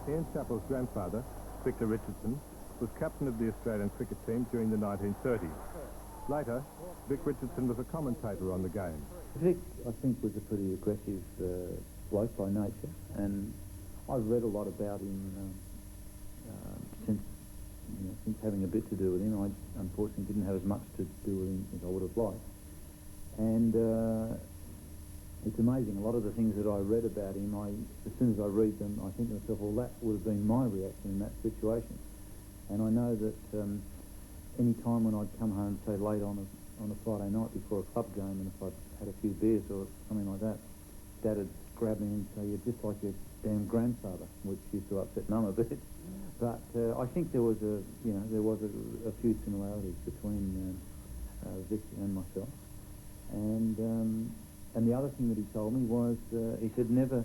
Ian Chappel's grandfather, Victor Richardson, was captain of the Australian cricket team during the 1930s. Later, Vic Richardson was a commentator on the game. Vic, I think, was a pretty aggressive bloke by nature, and I've read a lot about him since having a bit to do with him. I unfortunately didn't have as much to do with him as I would have liked. And it's amazing, a lot of the things that I read about him, as soon as I read them, I think to myself, well, that would have been my reaction in that situation. And I know that any time when I'd come home, say, late on a Friday night before a club game, and if I'd had a few beers or something like that, Dad would grab me and say, "You're just like your damn grandfather," which used to upset Mum a bit. But I think there was a few similarities between Vic and myself. And the other thing that he told me was, he said, never,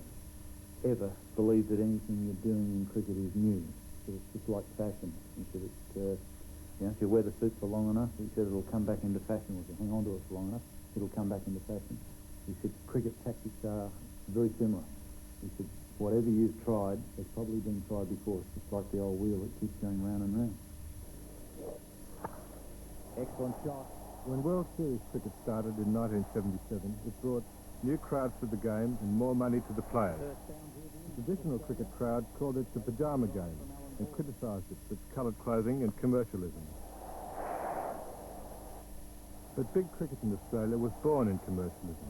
ever believe that anything you're doing in cricket is new. He said, it's just like fashion. He said, if you wear the suit for long enough, he said, it'll come back into fashion. If you hang on to it for long enough, it'll come back into fashion. He said, cricket tactics are very similar. He said, whatever you've tried has probably been tried before. It's just like the old wheel that keeps going round and round. Excellent shot. When World Series cricket started in 1977, it brought new crowds to the game and more money to the players. The traditional cricket crowd called it the pyjama game and criticised it for its coloured clothing and commercialism. But big cricket in Australia was born in commercialism.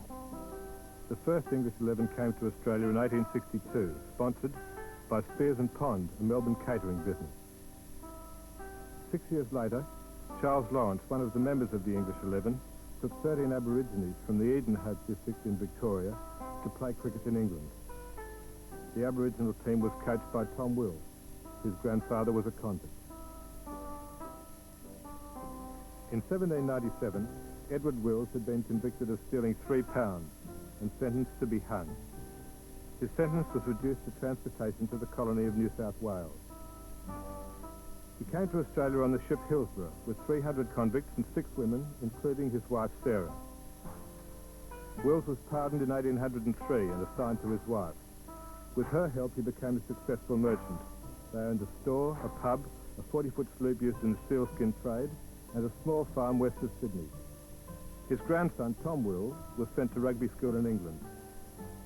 The first English 11 came to Australia in 1862, sponsored by Spears and Pond, a Melbourne catering business. 6 years later, Charles Lawrence, one of the members of the English 11, took 13 Aborigines from the Edenhope district in Victoria to play cricket in England. The Aboriginal team was coached by Tom Wills. His grandfather was a convict. In 1797, Edward Wills had been convicted of stealing £3 and sentenced to be hung. His sentence was reduced to transportation to the colony of New South Wales. He came to Australia on the ship Hillsborough with 300 convicts and 6 women, including his wife Sarah. Wills was pardoned in 1803 and assigned to his wife. With her help, he became a successful merchant. They owned a store, a pub, a 40-foot sloop used in the sealskin trade, and a small farm west of Sydney. His grandson, Tom Wills, was sent to rugby school in England.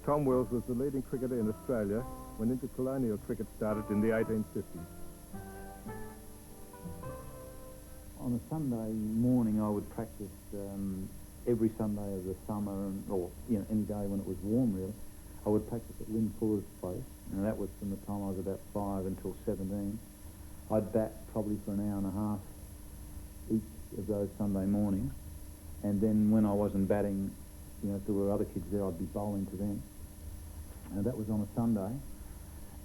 Tom Wills was the leading cricketer in Australia when intercolonial cricket started in the 1850s. On a Sunday morning, I would practice every Sunday of the summer, or any day when it was warm, really. I would practice at Lynn Fuller's place, and that was from the time I was about 5 until 17. I'd bat probably for an hour and a half each of those Sunday mornings, and then when I wasn't batting, if there were other kids there, I'd be bowling to them. And that was on a Sunday.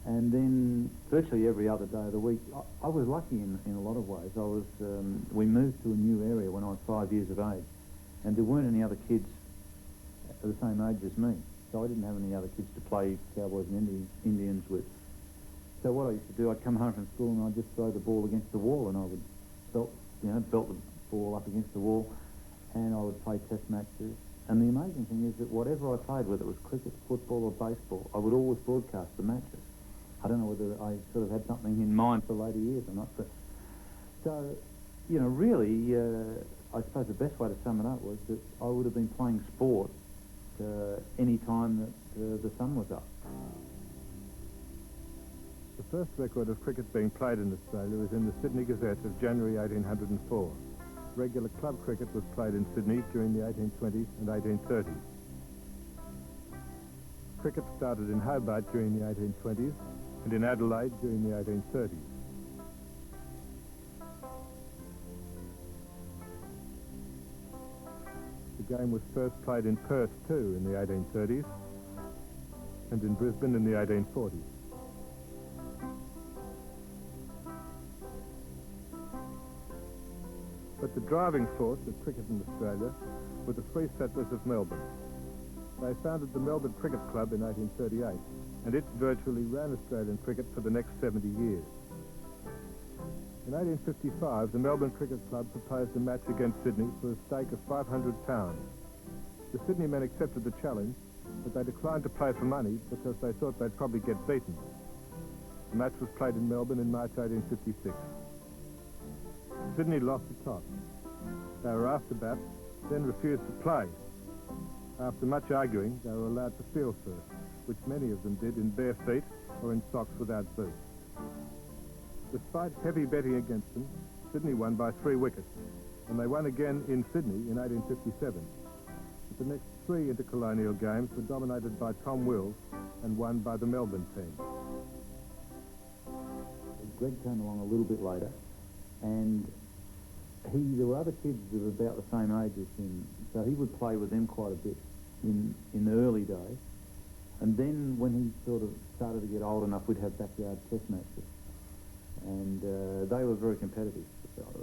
And then virtually every other day of the week, I was lucky in a lot of ways. We moved to a new area when I was 5 years of age, and there weren't any other kids the same age as me. So I didn't have any other kids to play Cowboys and Indians with. So what I used to do, I'd come home from school and I'd just throw the ball against the wall, and I would belt the ball up against the wall, and I would play test matches. And the amazing thing is that whatever I played, whether it was cricket, football or baseball, I would always broadcast the matches. I don't know whether I sort of had something in mind for later years or not, but so, really, I suppose the best way to sum it up was that I would have been playing sport any time that the sun was up. The first record of cricket being played in Australia is in the Sydney Gazette of January 1804. Regular club cricket was played in Sydney during the 1820s and 1830s. Cricket started in Hobart during the 1820s and in Adelaide during the 1830s. The game was first played in Perth too in the 1830s and in Brisbane in the 1840s. But the driving force of cricket in Australia were the free settlers of Melbourne. They founded the Melbourne Cricket Club in 1838, and it virtually ran Australian cricket for the next 70 years. In 1855, the Melbourne Cricket Club proposed a match against Sydney for a stake of £500. The Sydney men accepted the challenge, but they declined to play for money because they thought they'd probably get beaten. The match was played in Melbourne in March 1856. Sydney lost the toss. They were asked to bat, then refused to play. After much arguing, they were allowed to field first, which many of them did in bare feet or in socks without boots. Despite heavy betting against them, Sydney won by 3 wickets, and they won again in Sydney in 1857. But the next 3 intercolonial games were dominated by Tom Wills and won by the Melbourne team. Greg came along a little bit later, and there were other kids of about the same age as him, so he would play with them quite a bit in the early days. And then when he sort of started to get old enough, we'd have backyard test matches. And they were very competitive.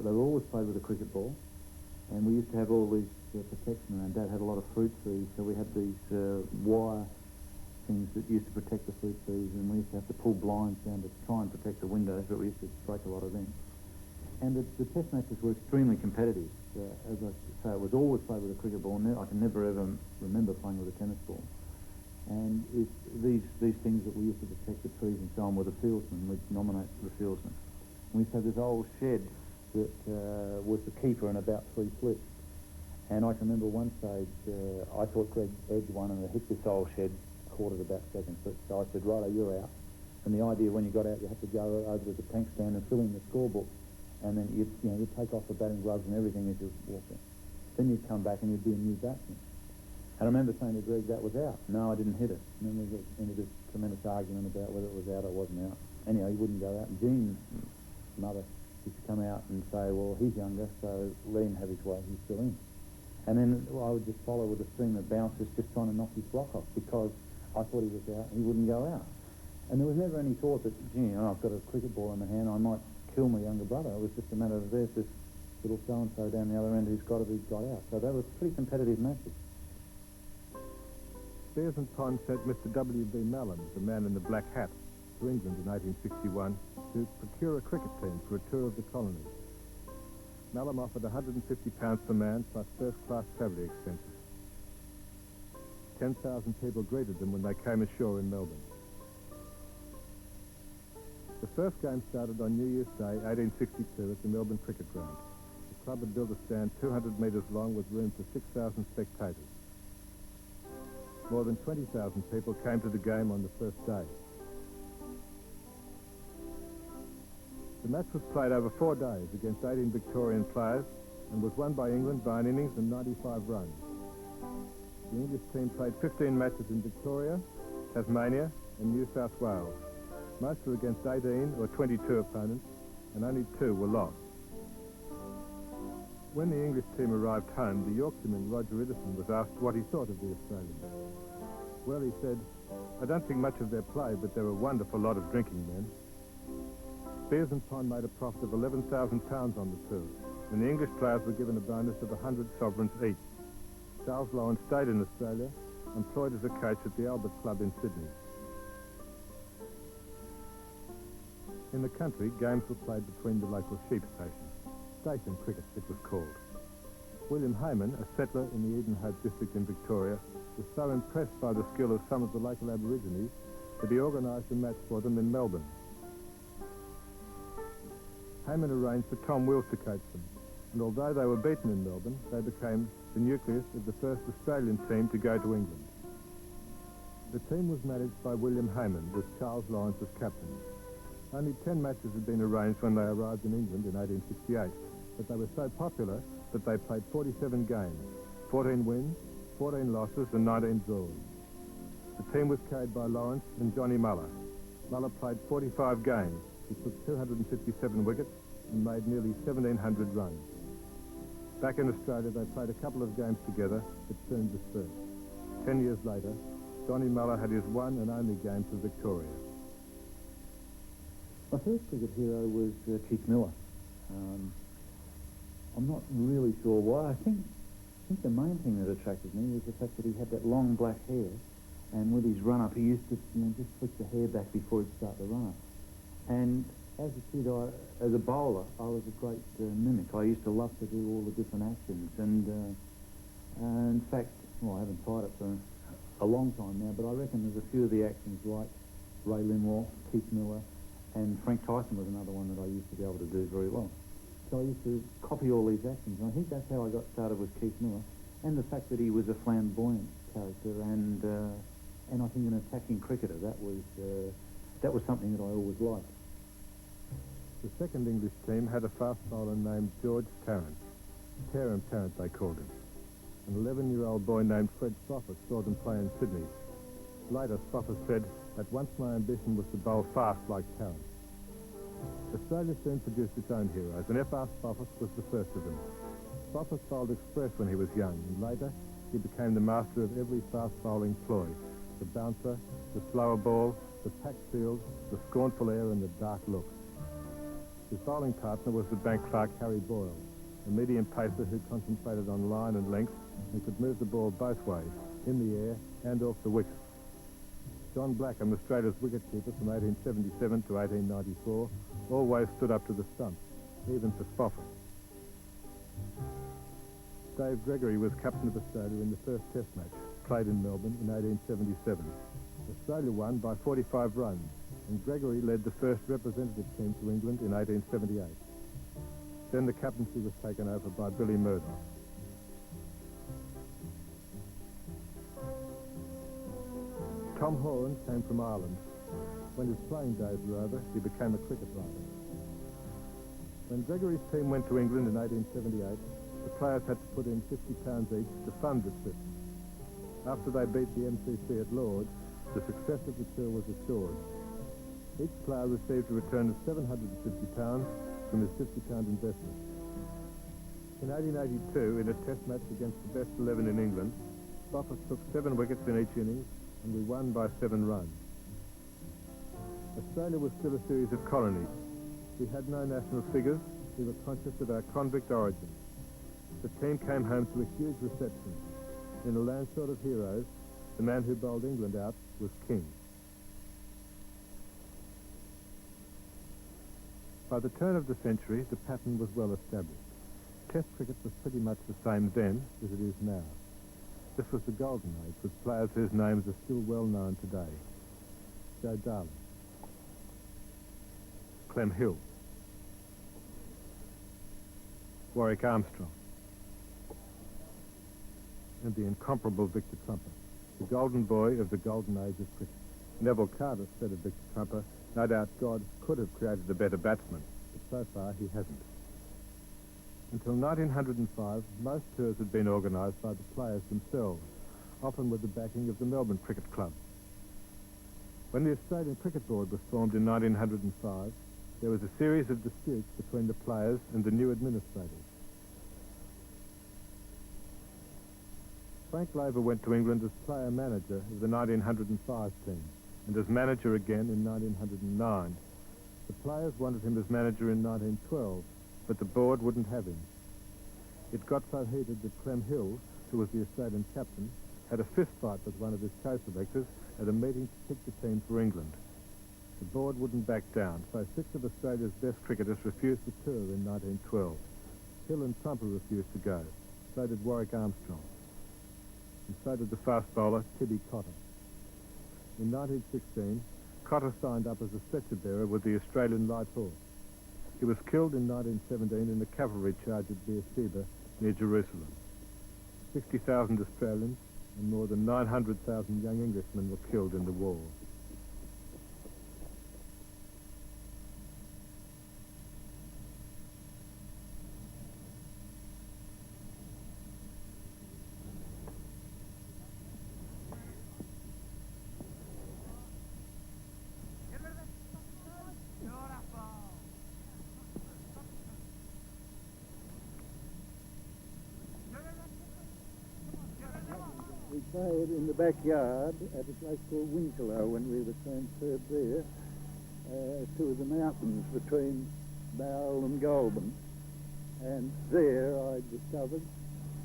They were always played with a cricket ball, and we used to have all these protection around. Dad had a lot of fruit trees, so we had these wire things that used to protect the fruit trees, and we used to have to pull blinds down to try and protect the windows, but we used to break a lot of them. And the test matches were extremely competitive. As I say, it was always played with a cricket ball. I can never ever remember playing with a tennis ball. And these things that we used to protect the trees and so on were the fieldsmen. We'd nominate the fieldsmen. We used to have this old shed that was the keeper and about 3 slips. And I can remember one stage, I thought Greg edged one and it hit this old shed, caught it about 2nd slip. So I said, righto, you're out. And the idea when you got out, you had to go over to the tank stand and fill in the scorebook. And then you'd take off the batting gloves and everything as you walked in. Then you'd come back and you'd be a new batsman. And I remember saying to Greg, that was out. No, I didn't hit it. And then we got into this tremendous argument about whether it was out or wasn't out. Anyhow, he wouldn't go out. And Jean's mother used to come out and say, well, he's younger, so let him have his way. He's still in. And then I would just follow with a stream of bouncers just trying to knock his block off because I thought he was out and he wouldn't go out. And there was never any thought that, gee, I've got a cricket ball in my hand, I might kill my younger brother. It was just a matter of there's this little so-and-so down the other end who's got to be got out. So they were pretty competitive matches. Spears and Pond sent Mr. W.B. Mallon, the man in the black hat, to England in 1861 to procure a cricket team for a tour of the colony. Mallon offered £150 per man plus first-class travelling expenses. 10,000 people greeted them when they came ashore in Melbourne. The first game started on New Year's Day, 1862, at the Melbourne Cricket Ground. The club had built a stand 200 metres long with room for 6,000 spectators. More than 20,000 people came to the game on the first day. The match was played over 4 days against 18 Victorian players and was won by England by an innings and 95 runs. The English team played 15 matches in Victoria, Tasmania and New South Wales. Most were against 18 or 22 opponents, and only 2 were lost. When the English team arrived home, the Yorkshireman Roger Iddison was asked what he thought of the Australians. Well, he said, I don't think much of their play, but they're a wonderful lot of drinking men. Spears and Pond made a profit of £11,000 on the tour, and the English players were given a bonus of 100 sovereigns each. Charles Lawrence stayed in Australia, employed as a coach at the Albert Club in Sydney. In the country, games were played between the local sheep stations. Station cricket, it was called. William Hayman, a settler in the Edenhope district in Victoria, was so impressed by the skill of some of the local Aborigines that he organised a match for them in Melbourne. Hayman arranged for Tom Wills to coach them, and although they were beaten in Melbourne, they became the nucleus of the first Australian team to go to England. The team was managed by William Hayman, with Charles Lawrence as captain. Only 10 matches had been arranged when they arrived in England in 1868, but they were so popular that they played 47 games, 14 wins, 14 losses and 19 draws. The team was carried by Lawrence and Johnny Muller. Muller played 45 games. He took 257 wickets and made nearly 1,700 runs. Back in Australia, they played a couple of games together, but soon dispersed. 10 years later, Johnny Muller had his one and only game for Victoria. My first cricket hero was Keith Miller. I'm not really sure why. I think the main thing that attracted me was the fact that he had that long black hair, and with his run-up, he used to just flick the hair back before he'd start the run-up. And as a kid, as a bowler, I was a great mimic. I used to love to do all the different actions, and in fact, well, I haven't tried it for a long time now, but I reckon there's a few of the actions like Ray Linwall, Keith Miller, And Frank Tyson was another one that I used to be able to do very well. So I used to copy all these actions, and I think that's how I got started with Keith Miller, and the fact that he was a flamboyant character and I think an attacking cricketer. That was something that I always liked. The second English team had a fast bowler named George Tarrant. Tarrant they called him. An 11-year-old boy named Fred Spofford saw them play in Sydney. Later, Spofford said that once my ambition was to bowl fast like Tarrant. Australia soon produced its own heroes, and F.R. Spofford was the first of them. Spofford bowled express when he was young, and later he became the master of every fast bowling ploy. The bouncer, the slower ball, the packed field, the scornful air and the dark look. His bowling partner was the bank clerk Harry Boyle, a medium pacer who concentrated on line and length and could move the ball both ways, in the air and off the wicket. John Blackham, Australia's wicketkeeper from 1877 to 1894, always stood up to the stumps, even for Spofford. Dave Gregory was captain of Australia in the first Test match, played in Melbourne in 1877. Australia won by 45 runs, and Gregory led the first representative team to England in 1878. Then the captaincy was taken over by Billy Murdoch. Tom Horan came from Ireland. When his playing days were over, he became a cricket writer. When Gregory's team went to England in 1878, the players had to put in £50 each to fund the trip. After they beat the MCC at Lord's, the success of the tour was assured. Each player received a return of £750 from his £50 investment. In 1882, in a test match against the best 11 in England, Spofford took 7 wickets in each innings, and we won by 7 runs. Australia was still a series of colonies. We had no national figures. We were conscious of our convict origins. The team came home to a huge reception. In a land short of heroes, the man who bowled England out was king. By the turn of the century, the pattern was well established. Test cricket was pretty much the same then as it is now. This was the golden age, with players whose names are still well known today. Joe Darling, Clem Hill, Warwick Armstrong, and the incomparable Victor Trumper, the golden boy of the golden age of cricket. Neville Carter said of Victor Trumper, no doubt God could have created a better batsman, but so far he hasn't. Until 1905, most tours had been organised by the players themselves, often with the backing of the Melbourne Cricket Club. When the Australian Cricket Board was formed in 1905, there was a series of disputes between the players and the new administrators. Frank Laver went to England as player-manager of the 1905 team, and as manager again in 1909. The players wanted him as manager in 1912, but the board wouldn't have him. It got so heated that Clem Hill, who was the Australian captain, had a fist fight with one of his co-selectors at a meeting to pick the team for England. The board wouldn't back down, so 6 of Australia's best cricketers refused the tour in 1912. Hill and Trumper refused to go. So did Warwick Armstrong. And so did the fast bowler Tibby Cotter. In 1916, Cotter signed up as a stretcher bearer with the Australian Light Horse. He was killed in 1917 in a cavalry charge at Beersheba near Jerusalem. 60,000 Australians and more than 900,000 young Englishmen were killed in the war. We played in the backyard at a place called Winslow when we were transferred there to the mountains between Bowral and Goulburn. And there I discovered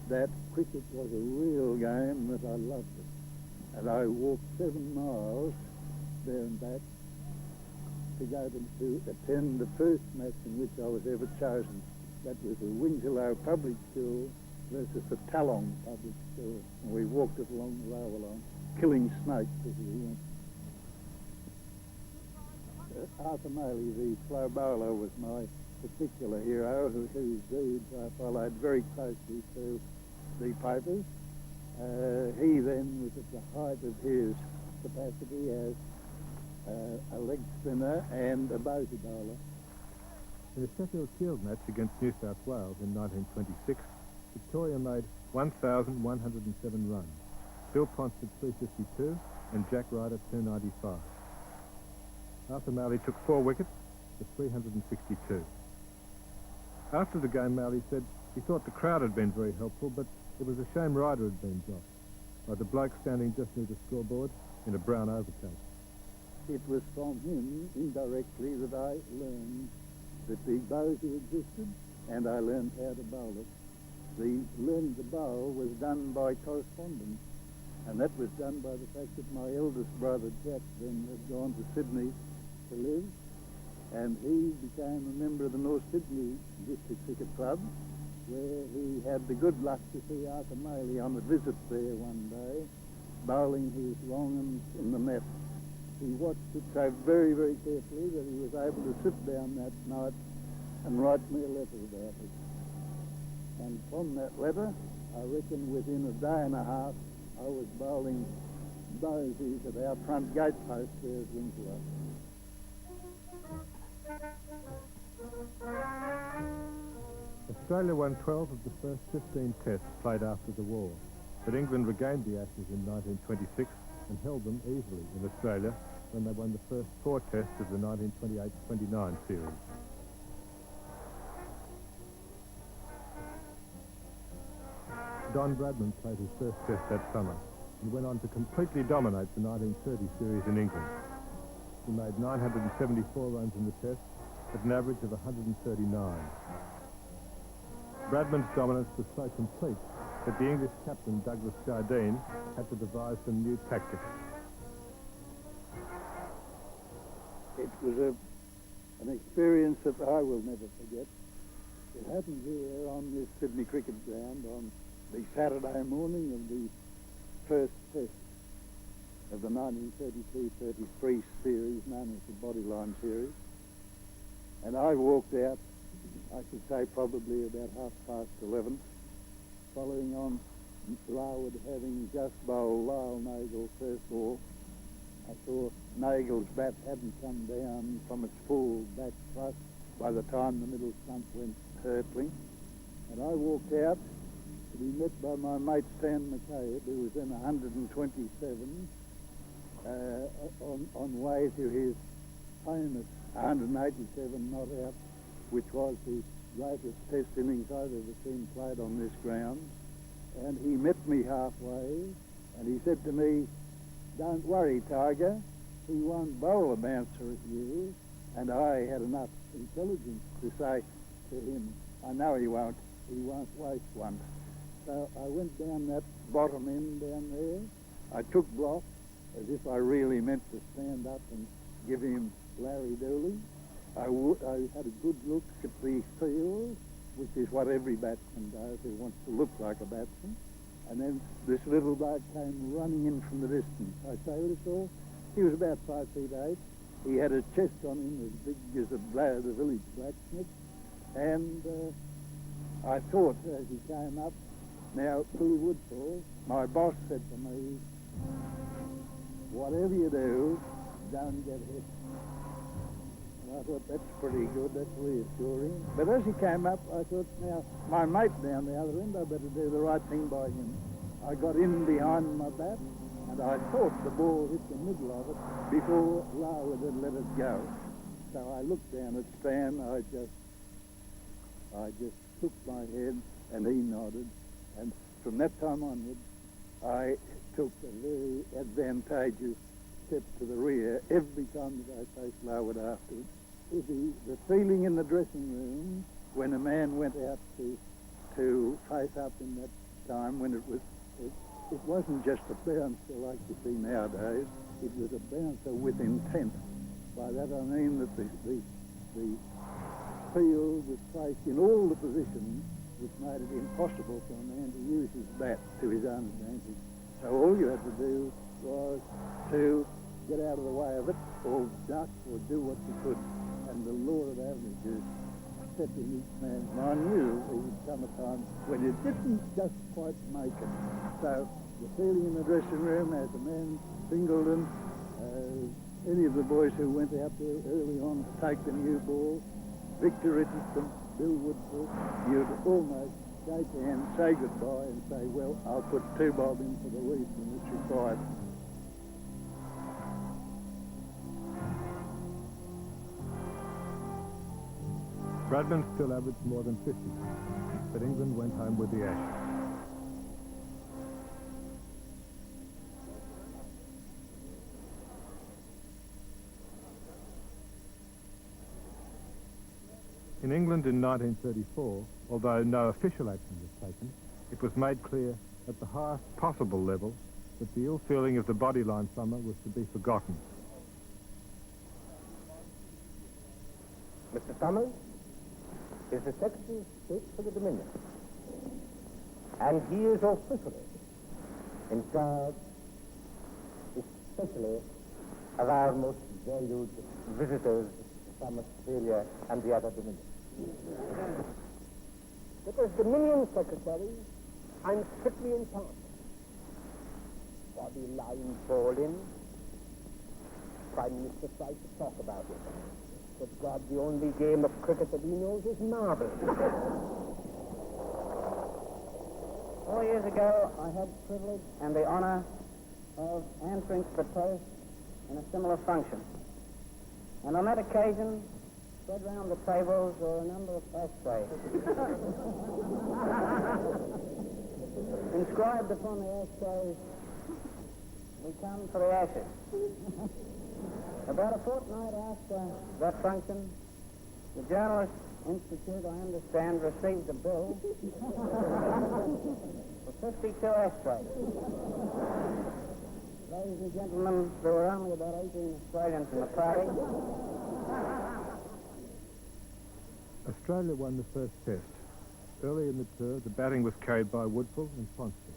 that cricket was a real game, that I loved it. And I walked 7 miles there and back to go to attend the first match in which I was ever chosen. That was the Winslow Public School versus the Tallong Public School. And we walked it along the lower line, killing snakes as we went. Arthur Maley, the slow bowler, was my particular hero, whose deeds I followed very closely through the papers. He then was at the height of his capacity as a leg spinner and a bowsy bowler. In a Sheffield Shield match against New South Wales in 1926, Victoria made 1,107 runs. Bill Ponce at 352 and Jack Ryder 295. Arthur Maley took 4 wickets for 362. After the game, Maley said he thought the crowd had been very helpful, but it was a shame Ryder had been dropped by the bloke standing just near the scoreboard in a brown overcoat. It was from him, indirectly, that I learned that the bowsy existed, and I learned how to bowl it. The learning to bowl was done by correspondence, and that was done by the fact that my eldest brother, Jack, then had gone to Sydney to live, and he became a member of the North Sydney District Cricket Club, where he had the good luck to see Arthur Maley on a visit there one day, bowling his long uns in the net. He watched it so very, very carefully that he was able to sit down that night and write me a letter about it. And from that letter, I reckon within a day and a half, I was bowling bowsies at our front gate post there at Winslow. Australia won 12 of the first 15 tests played after the war, but England regained the Ashes in 1926 and held them easily in Australia when they won the first 4 tests of the 1928-29 series. Don Bradman played his first test that summer and went on to completely dominate the 1930 series in England. He made 974 runs in the test at an average of 139. Bradman's dominance was so complete that the English captain, Douglas Jardine, had to devise some new tactics. It was an experience that I will never forget. It happened here on this Sydney cricket ground on the Saturday morning of the first test of the 1932-33 series, known as the Bodyline series. And I walked out, I should say probably about 11:30, following on Larwood having just bowled Lyle Nagle first ball. I saw Nagle's bat hadn't come down from its full back thrust by the time the middle stump went hurtling. And I walked out to be met by my mate Stan McCabe, who was in 127, on way to his famous 187 not out, which was the greatest test innings I've ever seen played on this ground. And he met me halfway, and he said to me, "Don't worry, Tiger, he won't bowl a bouncer at you." And I had enough intelligence to say to him, "I know he won't waste one." So I went down that bottom end down there. I took block as if I really meant to stand up and give him Larry Dooley. I had a good look at the field, which is what every batsman does who wants to look like a batsman. And then this little bloke came running in from the distance. I sailed it all. He was about 5'8". He had a chest on him as big as the village blacksmith. And I thought as he came up, now, Billy Woodfall, my boss said to me, "Whatever you do, don't get hit." And I thought, that's pretty good, that's reassuring. But as he came up, I thought, now, my mate down the other end, I better do the right thing by him. I got in behind my bat, and I thought the ball hit the middle of it before Larwood had let it go. So I looked down at Stan, I just shook my head, and he nodded. And from that time onward, I took a very advantageous step to the rear every time that I faced Larwood afterwards. The feeling in the dressing room when a man went out to face up in that time, when it wasn't just a bouncer like you see nowadays. It was a bouncer with intent. By that I mean that the field was placed in all the positions which made it impossible for a man to use his bat to his own advantage. So all you had to do was to get out of the way of it, or duck, or do what you could. And the law of averages set in each man's mind. Knew there would come a time when you didn't just quite make it. So the feeling in the dressing room as a man, Singleton, any of the boys who went out there early on to take the new ball, Victor Richardson, Bill Woodford, you'd almost shake hands, say goodbye and say, well, I'll put 2 bob in for the least when it's required. Bradman still averaged more than 50, but England went home with the Ashes. In England in 1934, although no official action was taken, it was made clear at the highest possible level that the ill feeling of the bodyline summer was to be forgotten. Mr. Summers is the Secretary of State for the Dominion, and he is officially in charge, especially of our most valued visitors from Australia and the other dominions. But as Dominion Secretary, I'm strictly in charge. Body line fall in, Prime Minister tried to talk about it. But God, the only game of cricket that he knows is marbles. 4 years ago, I had the privilege and the honor of answering for toast in a similar function. And on that occasion, spread round the tables were a number of ashtrays. Inscribed upon the ashtrays, we come for the ashes. About a fortnight after that function, the Journalist Institute, I understand, received a bill for 52 ashtrays. Ladies and gentlemen, there were only about 18 Australians in the party. Australia won the first test. Early in the tour, the batting was carried by Woodfull and Ponsford.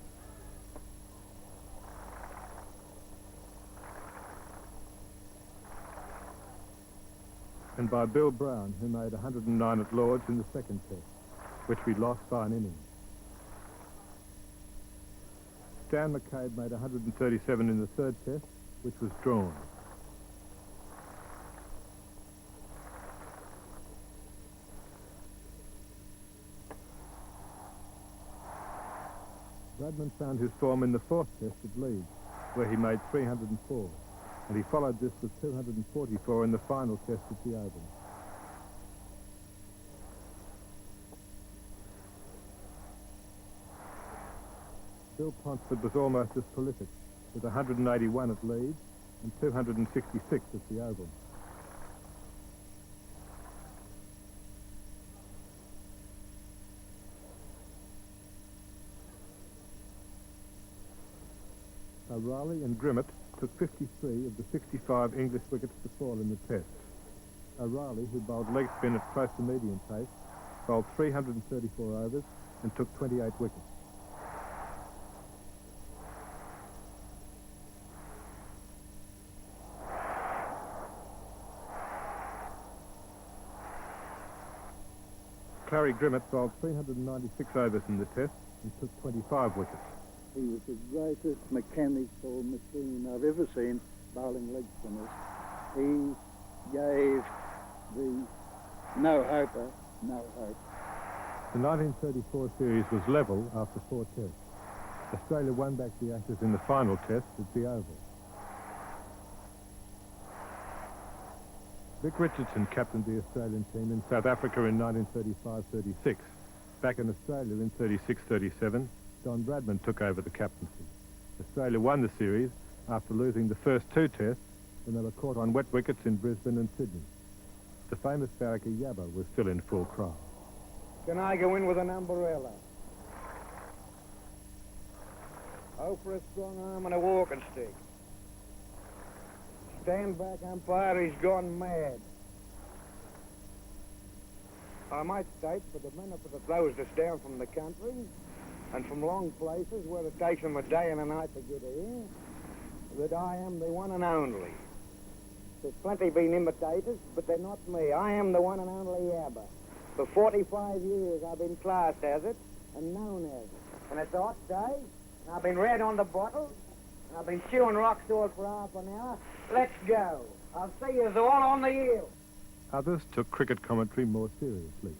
And by Bill Brown, who made 109 at Lord's in the second test, which we lost by an innings. Stan McCabe made 137 in the third test, which was drawn. Bradman found his form in the fourth test at Leeds, where he made 304, and he followed this with 244 in the final test at the Oval. Bill Ponsford was almost as prolific, with 181 at Leeds and 266 at the Oval. O'Reilly and Grimmett took 53 of the 65 English wickets to fall in the test. O'Reilly, who bowled leg spin at close to medium pace, bowled 334 overs and took 28 wickets. Clary Grimmett bowled 396 overs in the test and took 25 wickets. He was the greatest mechanical machine I've ever seen bowling leg spinners. He gave the no-hoper no hope. The 1934 series was level after 4 tests. Australia won back the Ashes in the final test at the Oval. Vic Richardson captained the Australian team in South Africa in 1935-36. Back in Australia in 36-37, Don Bradman took over the captaincy. Australia won the series after losing the first 2 tests when they were caught on wet wickets in Brisbane and Sydney. The famous barracker Yabba was still in full cry. Can I go in with an umbrella? Oh, for a strong arm and a walking stick. Stand back, umpire, he's gone mad. I might state, for the benefit of those that's down from the country and from long places where it takes them a day and a night to get here, that I am the one and only. There's plenty been imitators, but they're not me. I am the one and only Yabba. For 45 years I've been classed as it and known as it. And it's a hot day, and I've been read on the bottle, and I've been chewing rock salt for half an hour. Let's go. I'll see you all on the eel. Others took cricket commentary more seriously.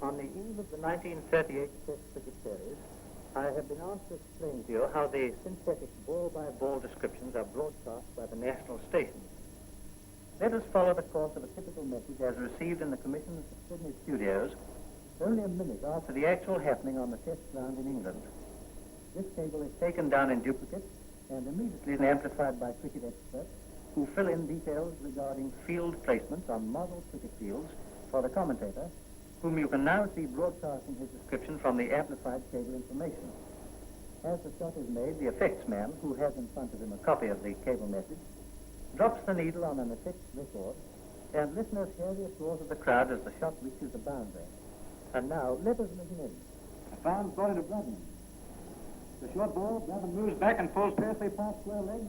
On the eve of the 1938 Test cricket series, I have been asked to explain to you how the synthetic ball-by-ball descriptions are broadcast by the national stations. Let us follow the course of a typical message as received in the Commission's Sydney studios only a minute after the actual happening on the Test ground in England. This cable is taken down in duplicate and immediately amplified by cricket experts who fill in details regarding field placements on model cricket fields for the commentator, whom you can now see broadcasting his description from the amplified cable information. As the shot is made, the effects man, who has in front of him a copy of the cable message, drops the needle on an effects record, and listeners hear the applause of the crowd as the shot reaches the boundary. And now, let us listen in. The foul's brought into Bradman. The short ball, Bradman moves back and pulls fiercely past square leg.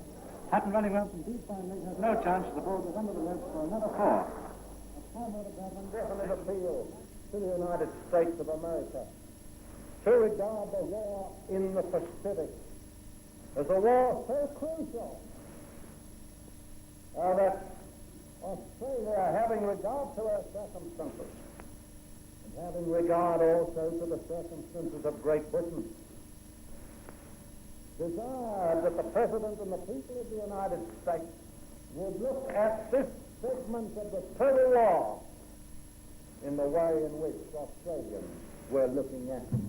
Hutton running round from deep fine leg has no chance. The ball goes under the ledge for another 4. A 4 more to Bradman. Definite appeal to the United States of America to regard the war in the Pacific as a war so crucial that Australia, having regard to her circumstances, and having regard also to the circumstances of Great Britain, desired that the President and the people of the United States would look at this segment of the Civil War in the way in which Australians were looking at it.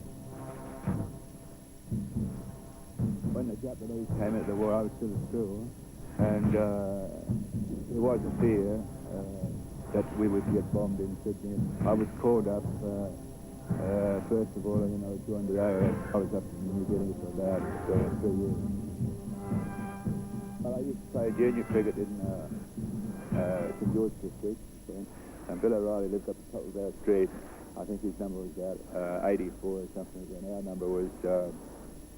When the Japanese came into the war, I was still at school, and there was a fear that we would get bombed in Sydney. I was called up, first of all, joined the AOS. I was up in New Guinea for about 3 years. Well, I used to play junior cricket in St George district, and Bill O'Reilly lived up the top of our street. I think his number was about 84 or something, and our number was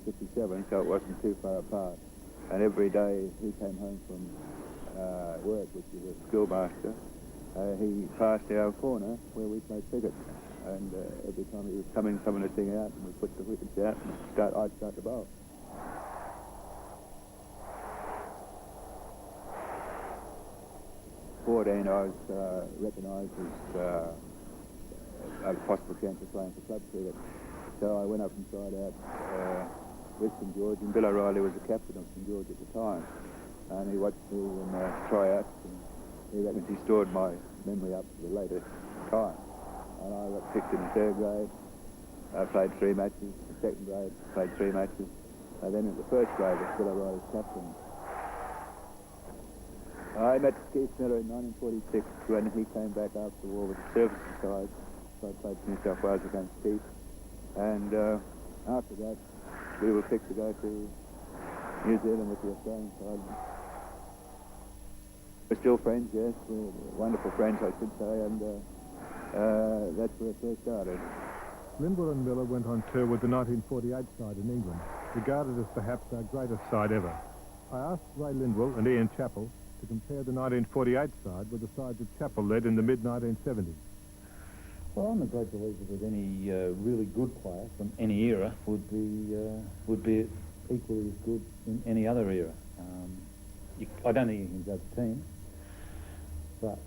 57, so it wasn't too far apart. And every day he came home from work, which was a schoolmaster, he passed our corner where we played cricket. And every time he was coming to sing out, and we put the wickets out, and I'd start the bowl. 14, I was recognised as a possible chance of playing for club cricket. So I went up and tried out with St George, and Bill O'Reilly was the captain of St George at the time. And he watched me in tryouts, and he reckons he stored my memory up to the latest time. And I got picked in the 3rd grade. I played 3 matches. In the 2nd grade, played 3 matches. And then in the 1st grade, I was Bill O'Reilly's captain. I met Keith Miller in 1946 when he came back after the war with the services side. So I played for New South Wales against Keith. And after that, we were picked to go to New Zealand with the Australian side. We're still friends, yes. We're wonderful friends, I should say, and that's where it first started. Lindwall and Miller went on tour with the 1948 side in England, regarded as perhaps our greatest side ever. I asked Ray Lindwall and Ian Chappel to compare the 1948 side with the sides that Chappel led in the mid-1970s. Well, I'm a great believer that any really good player from any era would be equally as good in any other era. I don't think you can judge teams, but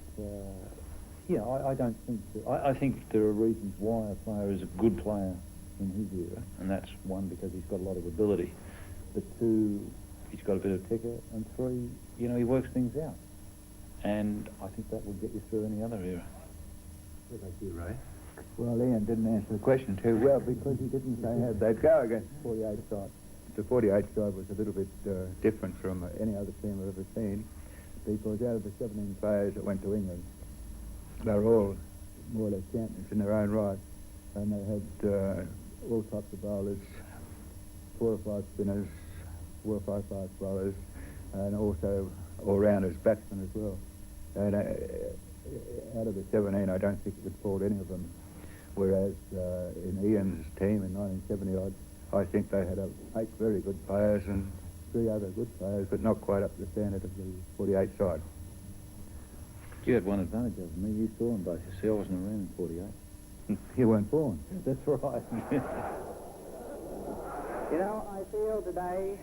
I don't think I think there are reasons why a player is a good player in his era, and that's 1, because he's got a lot of ability, but 2, he's got a bit of ticker, and 3, he works things out, and I think that would get you through any other era. What about you, Ray? Well, Ian didn't answer the question too well because he didn't say how they'd go against the 48 side. The 48 side was a little bit different from any other team I've ever seen, because out of the 17 players that went to England, they were all more or less champions in their own right, and they had all types of bowlers, 4 or 5 spinners, 4 or 5 fast bowlers, and also all-rounders, batsmen as well. And out of the 17, I don't think it would fault any of them, whereas in Ian's team in 1970-odd, I think they had 8 very good players and three other good players, but not quite up to the standard of the 48 side. You had one advantage over me. You saw them both. You see, I wasn't around in 48. You weren't born. That's right. You know, I feel today,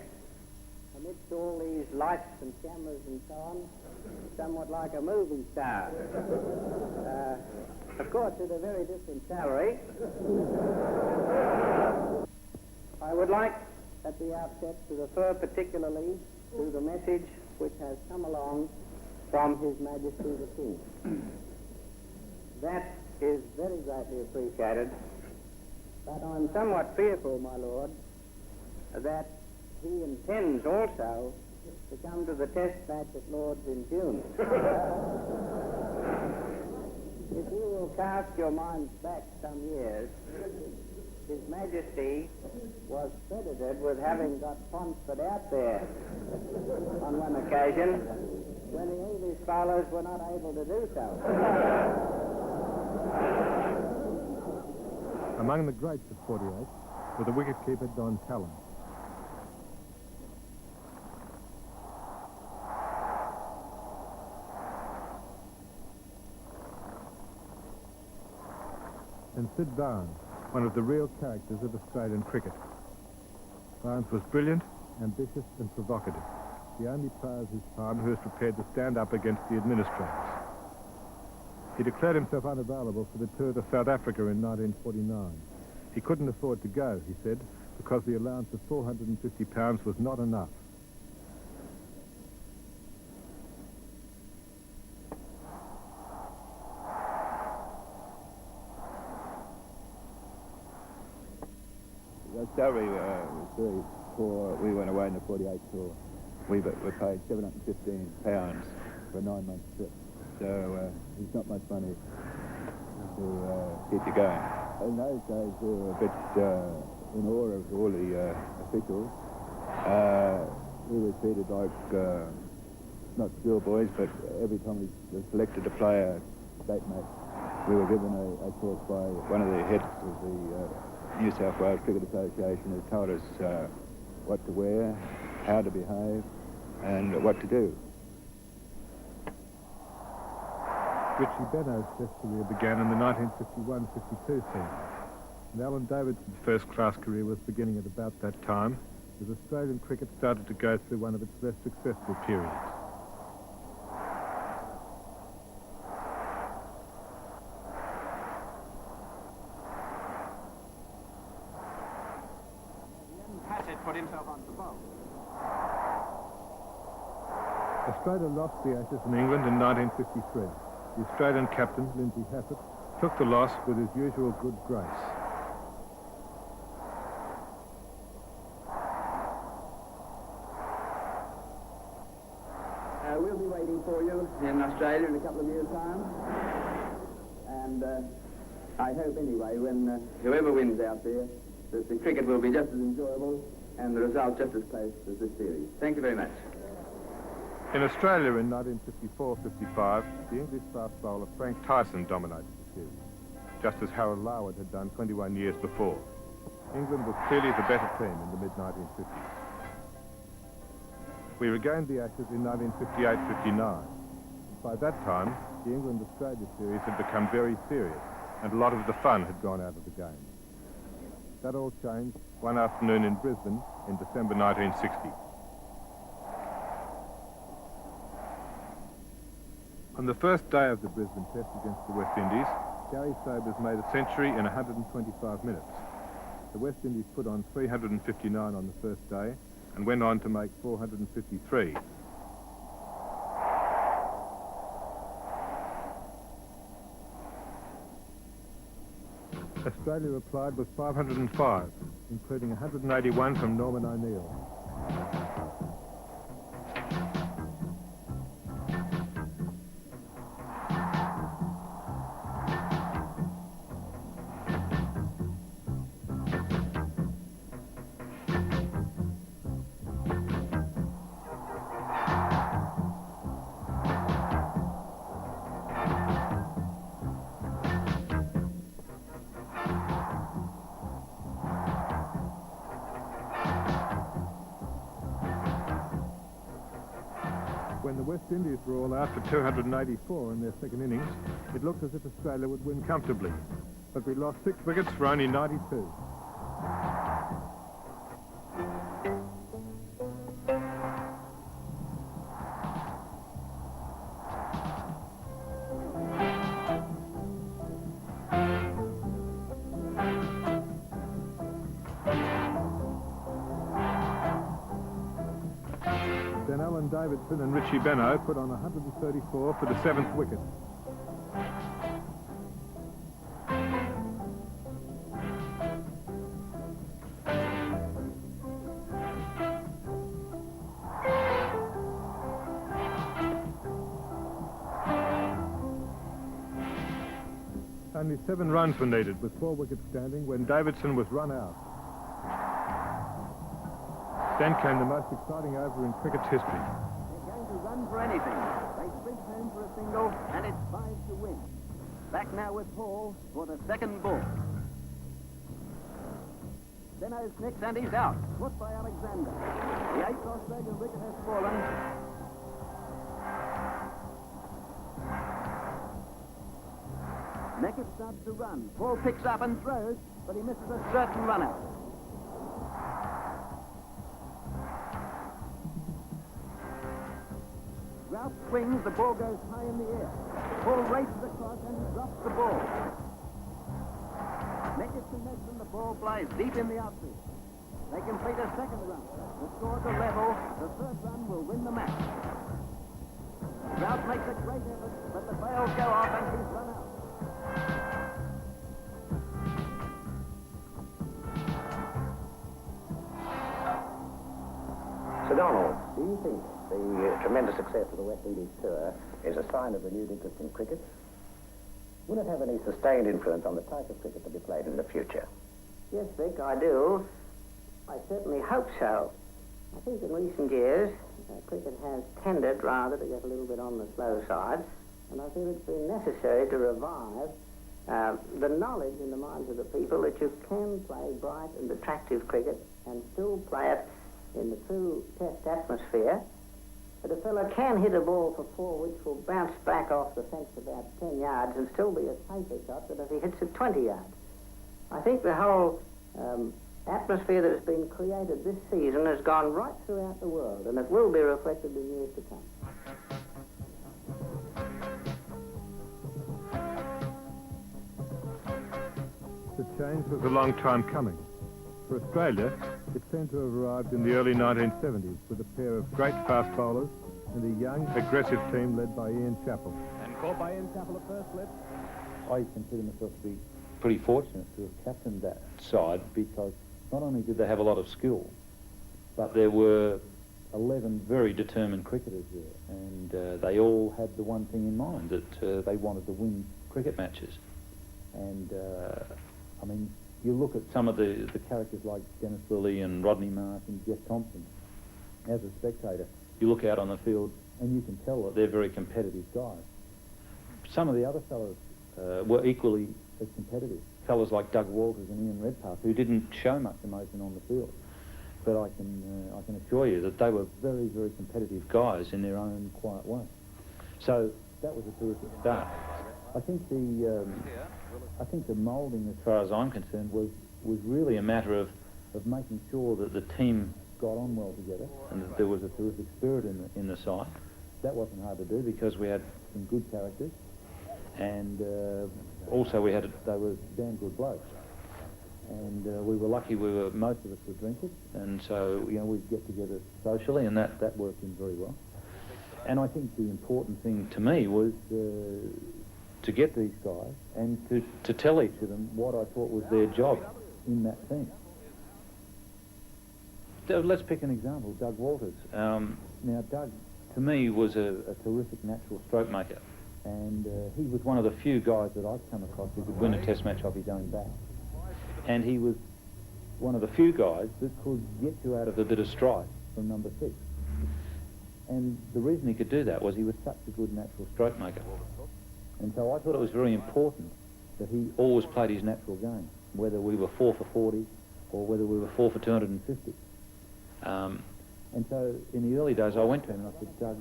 amidst all these lights and cameras and so on, somewhat like a movie star. Of course, at a very different salary. I would like, at the outset, to refer particularly to the message which has come along from His Majesty the King. That is very greatly appreciated, but I'm somewhat fearful, my Lord, that he intends also to come to the test match at Lord's in June. If you will cast your minds back some years, His Majesty was credited with having got Ponsford out there on one occasion when the English bowlers were not able to do so. Among the greats of 48 were the wicketkeeper Don Callan. And Sid Barnes, one of the real characters of Australian cricket. Barnes was brilliant, ambitious and provocative, the only player of his time who was prepared to stand up against the administrators. He declared himself unavailable for the tour to South Africa in 1949. He couldn't afford to go, he said, because the allowance of £450 was not enough. The salary was very poor. We went away in the 48 tour. We were paid £715 for a 9-month trip. So there's not much money to keep you going. In those days, we were a bit in awe of all the officials. We were treated like, not schoolboys, but every time we selected to play a state match, we were given a talk by one of the heads of the New South Wales Cricket Association, who told us what to wear, how to behave, and what to do. Richie Benno's test career began in the 1951-52 season, and Alan Davidson's first-class career was beginning at about that time, as Australian cricket started to go through one of its less successful periods. Ian Hassett put himself on the bowl. Australia lost the Ashes in England in 1953. The Australian captain, Lindsay Hassett, took the loss with his usual good grace. We'll be waiting for you in Australia in a couple of years' time. And I hope anyway, when whoever wins out there, that the cricket will be just as enjoyable and the result just as close as this series. Thank you very much. In Australia in 1954-55, the English fast bowler Frank Tyson dominated the series, just as Harold Larwood had done 21 years before. England was clearly the better team in the mid-1950s. We regained the Ashes in 1958-59. By that time, the England-Australia series had become very serious, and a lot of the fun had gone out of the game. That all changed one afternoon in Brisbane in December 1960. On the first day of the Brisbane Test against the West Indies, Gary Sobers made a century in 125 minutes. The West Indies put on 359 on the first day and went on to make 453. Australia replied with 505, including 181 from Norman O'Neill. West Indies were all out for 284 in their second innings, it looked as if Australia would win comfortably. But we lost 6 wickets for only 92. Then Alan Davidson and Richie Benno put on 134 for the 7th wicket. Only 7 runs were needed with 4 wickets standing when Davidson was run out. Then came the most exciting over in cricket's history. They're going to run for anything. They sprint home for a single, and it's 5 to win. Back now with Paul for the second ball. Benno's next, and he's out. Put by Alexander. The 8th Australian wicket has fallen. Neckett starts to run. Paul picks up and throws, but he misses a certain run-out. Ralph swings, the ball goes high in the air. Paul races across and he drops the ball. Neckett connects and the ball flies deep in the outfield. They complete a second run. The scores are level. The third run will win the match. Ralph makes a great effort, but the bails go off and he's run out. Sir Donald, do you think the tremendous success of the West Indies tour is a sign of renewed interest in cricket? Will it have any sustained influence on the type of cricket to be played in the future? Yes, Vic, I do. I certainly hope so. I think in recent years, cricket has tended rather to get a little bit on the slow side, and I feel it's been necessary to revive the knowledge in the minds of the people that you can play bright and attractive cricket and still play it in the true test atmosphere. But a fellow can hit a ball for 4 which will bounce back off the fence about 10 yards and still be a safer shot than if he hits it 20 yards. I think the whole atmosphere that has been created this season has gone right throughout the world, and it will be reflected in years to come. The change was a long time coming. For Australia, it seemed to have arrived in the early 1970s with a pair of great fast bowlers and a young, aggressive team led by Ian Chappel. And caught by Ian Chappel at first slip. I consider myself to be pretty fortunate to have captained that side because not only did they have a lot of skill, but there were 11 very determined cricketers there, and they all had the one thing in mind, that they wanted to win cricket matches. And, I mean, you look at some of the characters like Dennis Lilly and Rodney Marsh and Jeff Thompson. As a spectator, you look out on the field and you can tell that they're very competitive guys. Some of the other fellows were equally as competitive. Fellows like Doug Walters and Ian Redpath, who didn't show much emotion on the field. But I can assure you that they were very, very competitive guys in their own quiet way. So that was a terrific start. I think the moulding, as far as I'm concerned, was really a matter of making sure that the team got on well together and that there was a terrific spirit in the side. That wasn't hard to do because we had some good characters, and also they were damn good blokes. And we were lucky. Most of us were drinkers, and so we'd get together socially, and that worked in very well. And I think the important thing to me was to get these guys and to tell each of them what I thought was their job in that team. Let's pick an example, Doug Walters. Now, Doug, to me, was a terrific natural stroke maker, and he was one of the few guys that I've come across who could win a test match off his own bat. And he was one of the few guys that could get you out of a bit of strife from number 6. And the reason he could do that was he was such a good natural stroke maker. And so I thought it was very important that he always played his natural game, whether we were 4 for 40 or whether we were 4 for 250. And so in the early days I went to him and I said, Doug,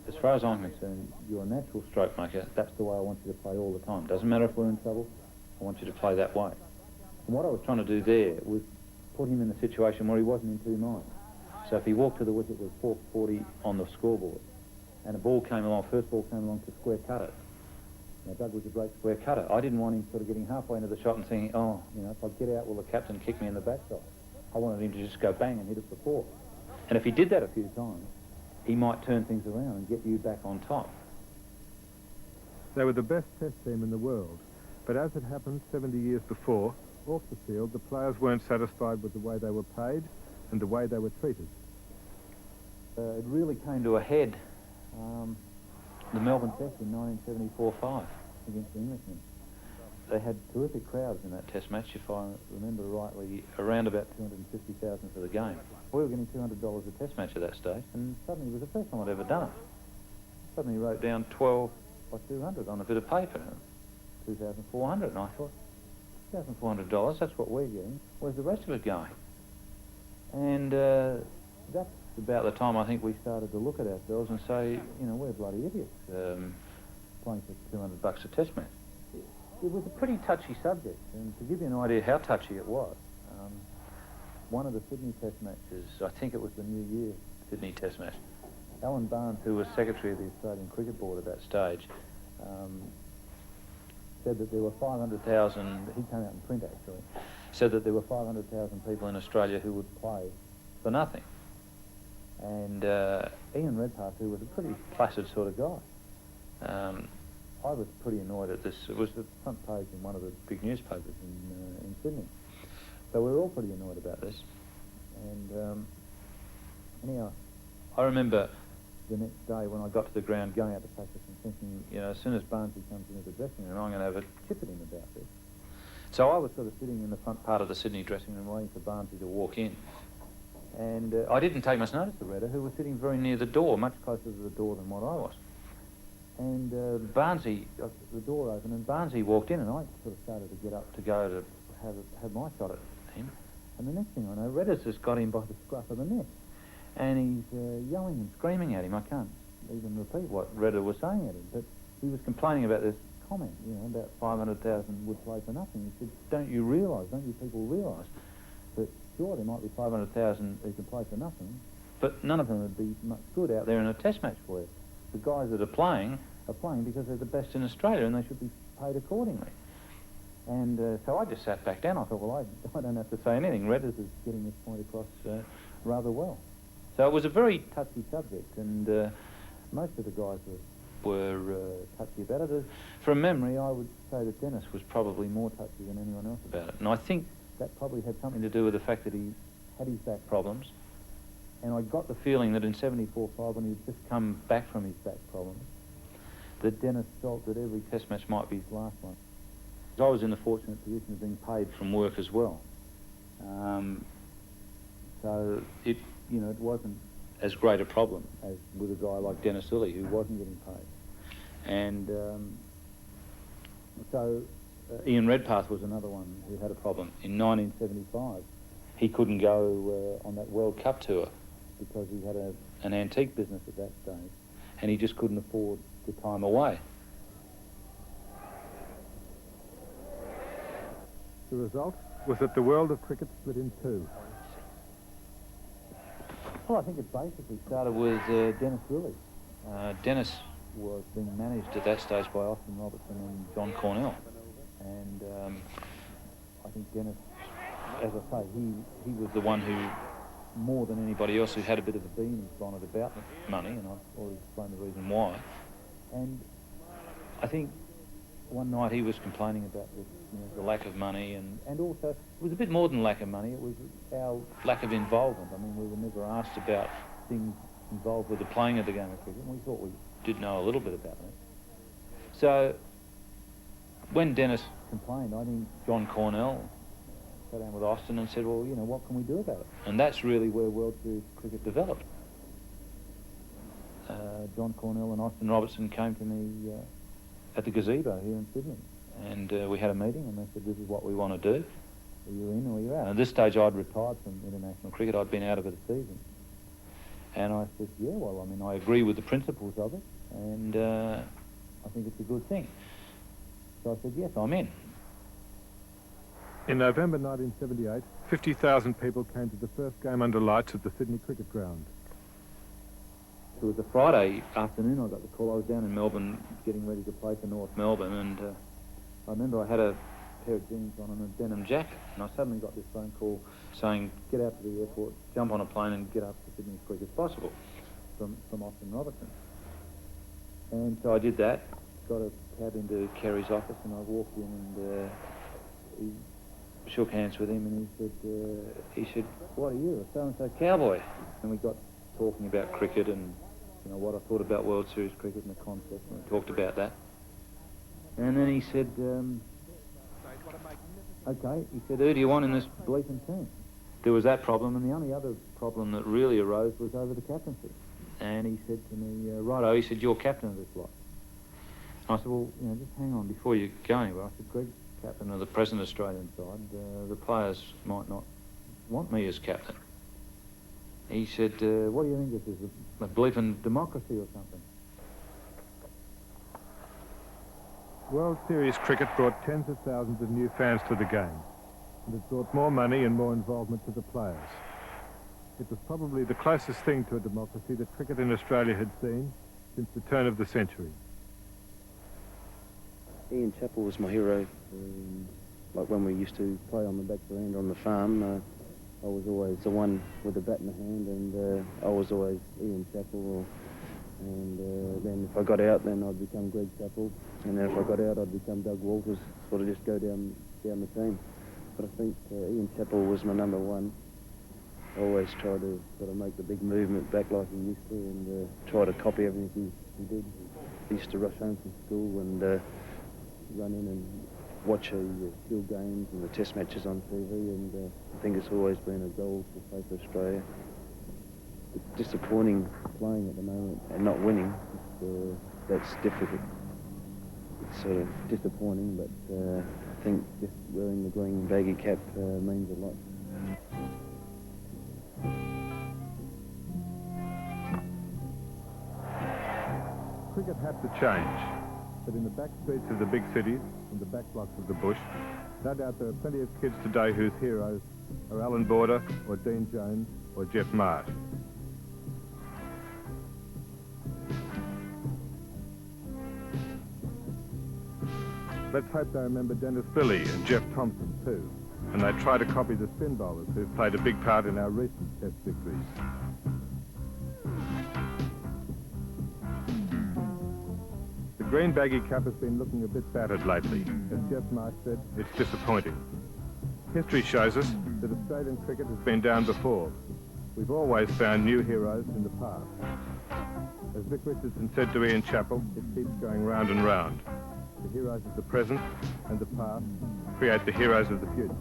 as far as I'm concerned, you're a natural stroke maker. That's the way I want you to play all the time. Doesn't matter if we're in trouble, I want you to play that way. And what I was trying to do there was put him in a situation where he wasn't in two minds. So if he walked to the wicket with 440 on the scoreboard, and a ball came along, first ball came along to square cut it. Now, Doug was a great square cutter. I didn't want him sort of getting halfway into the shot and thinking, oh, you know, if I get out, will the captain kick me in the backside? I wanted him to just go bang and hit it for four. And if he did that a few times, he might turn things around and get you back on top. They were the best test team in the world, but as it happened 70 years before, off the field, the players weren't satisfied with the way they were paid and the way they were treated. It really came to a head the Melbourne Test in 1974-5 against the Englishmen. They had terrific crowds in that Test match, if I remember rightly, around about 250,000 for the game. We were getting $200 a Test match at that stage, and suddenly it was the first time I'd ever done it. Suddenly wrote down 12 by 200 on a bit of paper, 2,400, and I thought, $2,400, that's what we're getting. Where's the rest of it going? And that's about the time I think we started to look at ourselves and say, you know, we're bloody idiots playing for $200 a Test match. It was a pretty touchy subject, and to give you an idea how touchy it was, one of the Sydney Test matches, I think it was the New Year Sydney Test match, Alan Barnes, who was Secretary of the Australian Cricket Board at that stage, said that there were 500,000, he came out in print actually, said that there were 500,000 people in Australia who would play for nothing. And Ian Redpath, who was a pretty placid sort of guy, I was pretty annoyed at this. It was the front page in one of the big newspapers in Sydney. So we were all pretty annoyed about this. And anyhow, I remember the next day when I got to the ground going out to practice and thinking, you know, as soon as Barnesy comes into the dressing room, I'm going to have a chip at him about this. So I was sort of sitting in the front part of the Sydney dressing room waiting for Barnesy to walk in. And I didn't take much notice of Redder, who was sitting very near the door, much closer to the door than what I was. And Barnesy, the door opened, and Barnesy walked in, and I sort of started to get up to go to have my shot at him. And the next thing I know, Redder's just got him by the scruff of the neck. And he's yelling and screaming at him. I can't even repeat what Redder was saying at him, but he was complaining about this comment, you know, about 500,000 would play for nothing. He said, don't you people realise that sure, there might be 500,000 who can play for nothing, but none of them would be much good out there in a Test match for you. The guys that are playing because they're the best in Australia, and they should be paid accordingly. And so I just sat back down. I thought, well, I don't have to say anything. Redders is getting this point across rather well. So it was a very touchy subject, and most of the guys were touchy about it. From memory, I would say that Dennis was probably more touchy than anyone else about it. And I think that probably had something to do with the fact that he had his back problems. And I got the feeling that in 74-5, when he'd just come back from his back problems, that Dennis felt that every Test match might be his last one. I was in the fortunate position of being paid from work as well. So it wasn't as great a problem as with a guy like Dennis Ulley, who wasn't getting paid. And so Ian Redpath was another one who had a problem. In 1975, he couldn't go on that World Cup tour because he had an antique business at that stage, and he just couldn't afford the time away. The result was that the world of cricket split in two. Well, I think it basically started with Dennis Ulley. Dennis was being managed at that stage by Austin Robertson and John Cornell. And I think Dennis, as I say, he was the one who, more than anybody else, who had a bit of a bee in his bonnet about money, and I've already explained the reason why. And I think one night he was complaining about the lack of money, and also it was a bit more than lack of money. It was our lack of involvement. I mean, we were never asked about things involved with the playing of the game of cricket, and we thought we did know a little bit about it. So when Dennis complained, I think John Cornell sat down with Austin and said, well, what can we do about it? And that's really where World Series cricket developed. John Cornell and Austin Robertson came to me at the gazebo here in Sydney, and we had a meeting, and they said, this is what we want to do. Are you in or are you out? And at this stage, I'd retired from international cricket. I'd been out of it a season. And I said, yeah, well, I mean, I agree with the principles of it, and I think it's a good thing. So I said, yes, I'm in. In November 1978, 50,000 people came to the first game under lights at the Sydney Cricket Ground. It was a Friday afternoon. I got the call. I was down in Melbourne getting ready to play for North Melbourne, and I remember I had a pair of jeans on and a denim jacket, and I suddenly got this phone call saying, get out to the airport, jump on a plane and get up to Sydney as quick as possible from Austin Robertson. And so I did that, got a cab into Kerry's office, and I walked in, and he shook hands with him, and he said, what are you, a so-and-so cowboy? And we got talking about cricket and, you know, what I thought about World Series cricket and the concept, and we talked about that. And then he said, okay, he said, who do you want in this bleeping team? There was that problem, and the only other problem that really arose was over the captaincy. And he said to me, righto, he said, you're captain of this lot. And I said, well, you know, just hang on before you go anywhere. I said, Greg's captain of the present Australian side. The players might not want me as captain. He said, what do you think this is, a bleeping democracy or something? World Series cricket brought tens of thousands of new fans to the game, and it brought more money and more involvement to the players. It was probably the closest thing to a democracy that cricket in Australia had seen since the turn of the century. Ian Chappel was my hero. Like when we used to play on the back veranda on the farm, I was always the one with the bat in the hand, and I was always Ian Chappel. And then if I got out, then I'd become Greg Chappel. And then if I got out, I'd become Doug Walters. Sort of just go down the team. But I think Ian Chappel was my number one. I always tried to sort of make the big movement back like he used to, and try to copy everything he did. He used to rush home from school and run in and watch the field games and the test matches on TV, and I think it's always been a goal to play for Australia. It's disappointing playing at the moment and not winning. That's difficult. It's sort of disappointing, but I think just wearing the green baggy cap means a lot. Cricket had to change, but in the back streets of the big cities and the back blocks of the bush, no doubt there are plenty of kids today whose heroes are Alan Border or Dean Jones or Jeff Marsh. Let's hope they remember Dennis Billy and Jeff Thompson too, and they try to copy the spin bowlers who've played a big part in our recent Test victories. The green baggy cap has been looking a bit battered lately. As Jeff Marsh said, it's disappointing. History shows us that Australian cricket has been down before. We've always found new heroes in the past. As Vic Richardson said to Ian Chappel, it keeps going round and round. The heroes of the present and the past create the heroes of the future.